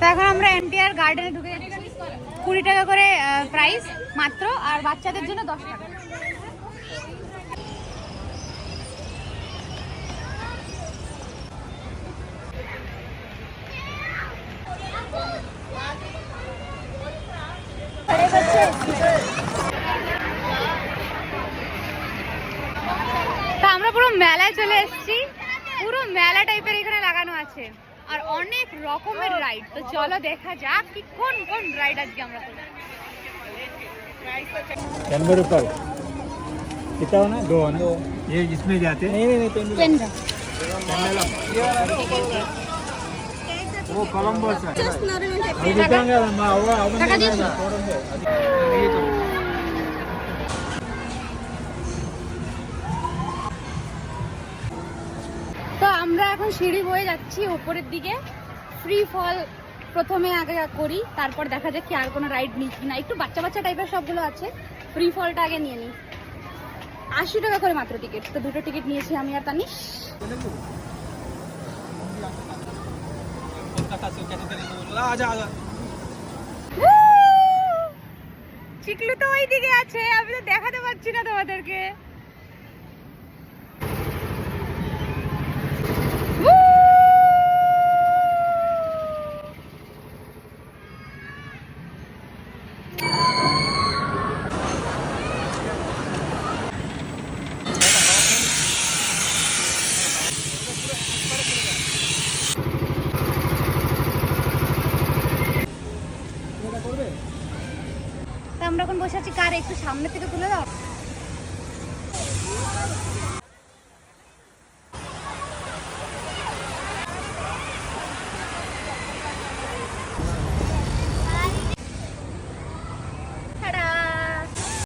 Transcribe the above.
তো এখন আমরা এনটিআর গার্ডেনে ঢুকে যাচ্ছি। 20 টাকা করে প্রাইস মাত্র, আর বাচ্চাদের জন্য 10 টাকা। তা আমরা পুরো মেলায় চলে এসেছি। পুরো মেলা টাইপের এখানে লাগানো আছে আর অনেক রকমের রাইড। তো চলো দেখা যাক কি কোন কোন রাইড আজকে আমরা করব। कैमरे ऊपर कितना होना 2 होना ये इसमें जाते नहीं পেনটা वो कोलंबो से টাকা দিয়েছো? তো আমরা এখন সিঁড়ি বয়ে যাচ্ছি উপরের দিকে। ফ্রি ফল প্রথমে আগে করি, তারপর দেখা যাক কি আর কোনো রাইড নিই কিনা। একটু বাচ্চা বাচ্চা টাইপের সবগুলো আছে, ফ্রি ফলটা আগে নিয়ে নিই। 80 টাকা করে মাত্র টিকিট। তো 2টো টিকিট নিয়েছি আমি আর তানিশ। চিকলু তো ওই দিকে আছে, আমি তো দেখাতে পারছি না তোমাদেরকে। আমরা এখন বসে আছি কারে, একটু সামনে থেকে তুলে দাও।